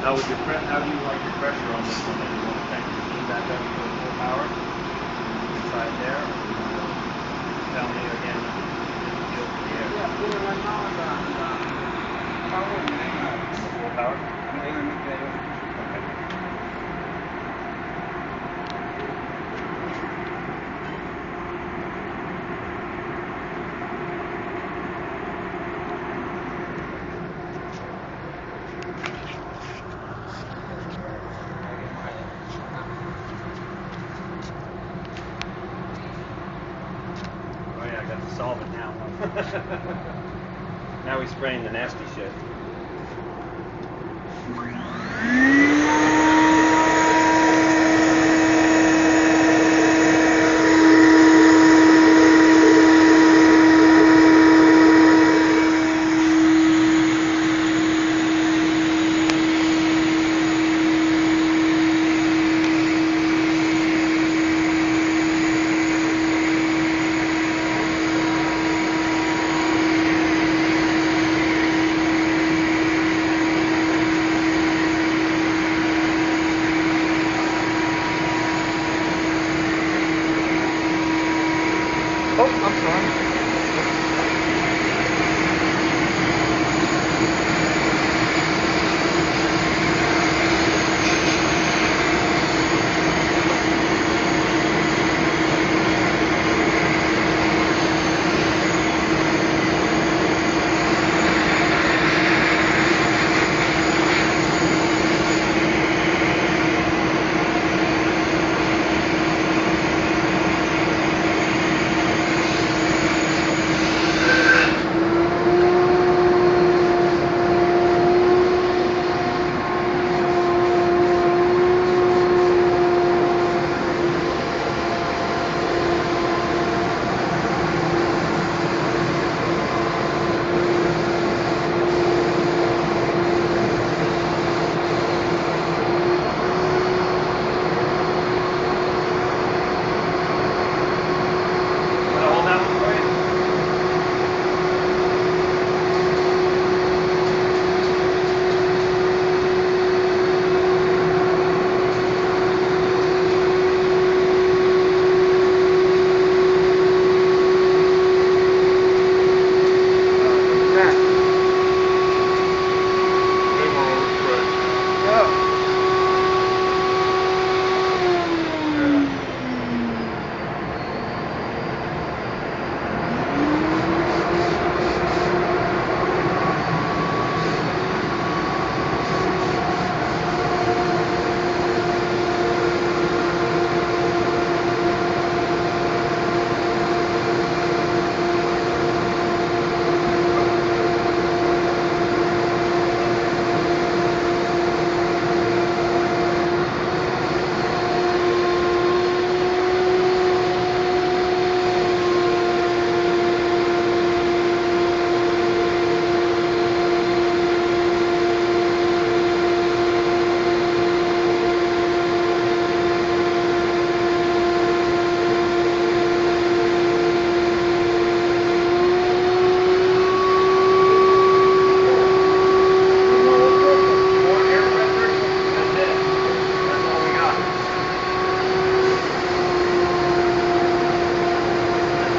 How do you like your pressure on this one? Do you want to crank the machine back up to full power? Try it there. Or you want to tell me again the feel for the air? Yeah, put it right now on the power. Full power? Okay. Oh yeah, I got to solve it now. Now he's spraying the nasty shit. Oh, I'm sorry. Hold that one for you.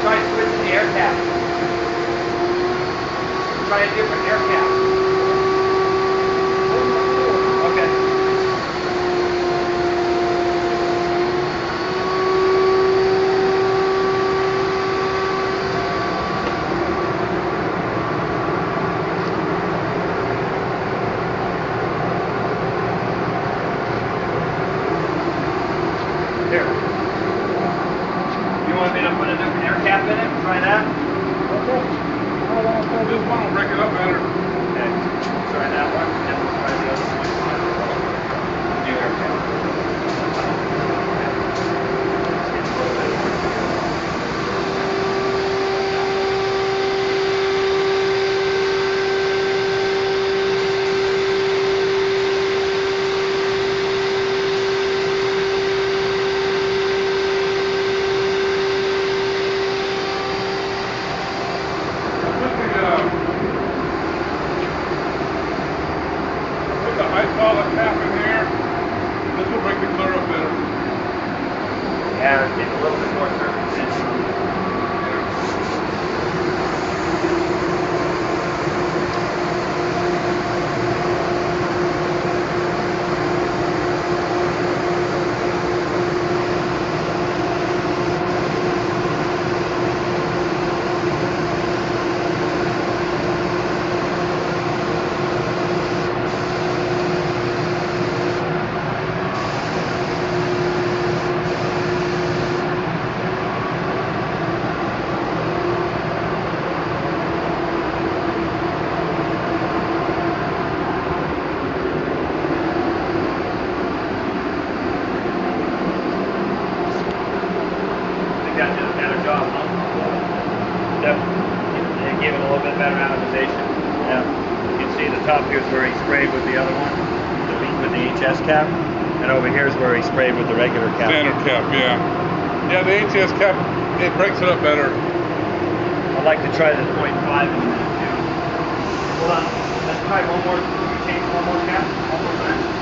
Try switching the air cap. Try a different air cap. Okay. Here. You want me to put a different air cap in it? Try that? Okay. Just want to break it up better. Okay. atomization. Yeah. You can see the top here is where he sprayed with the other one, with the HS cap, and over here is where he sprayed with the regular cap. Standard cap, yeah. Yeah, the HS cap, it breaks it up better. I'd like to try the 0.5 in a minute too. Hold on, let's try one more. Can we change one more cap? One more time.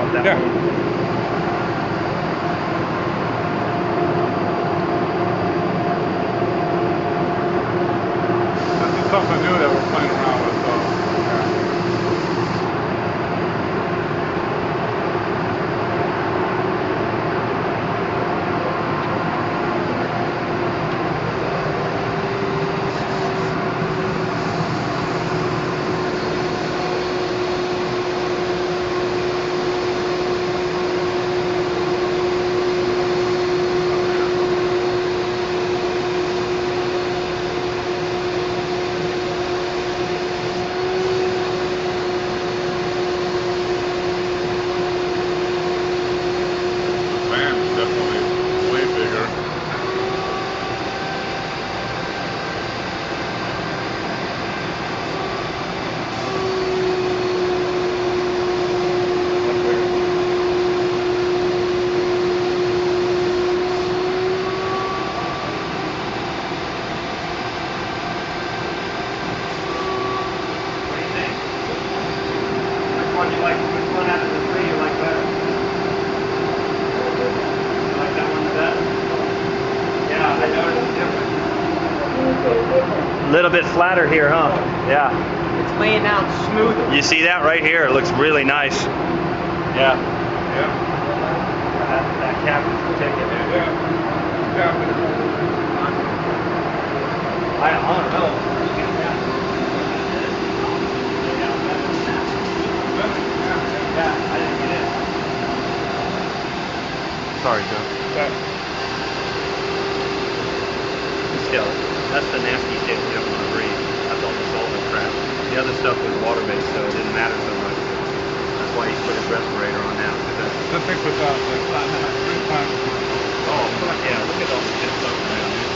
Yeah. This is something new that we're playing around with, so yeah. Definitely way bigger. What do you think? Which one you like? Which one out of the three you like better? You like that one the best? Yeah, I noticed the difference. A little bit flatter here, huh? Yeah. It's laying out smoother. You see that right here? It looks really nice. Yeah. Yeah. That cap is the ticket. Yeah. Cap it. I don't know. Yeah, I didn't get in. Sorry, Joe. Still, that's the nasty shit you don't want to breathe. That's all the solvent crap. The other stuff was water-based, so it didn't matter so much. That's why he put his respirator on now. That thing puts out like 3 times. Oh, yeah, look at all the shit floating around here.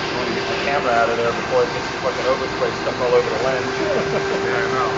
I want to get my camera out of there before it gets fucking overspray stuff all over the lens. Yeah, I know.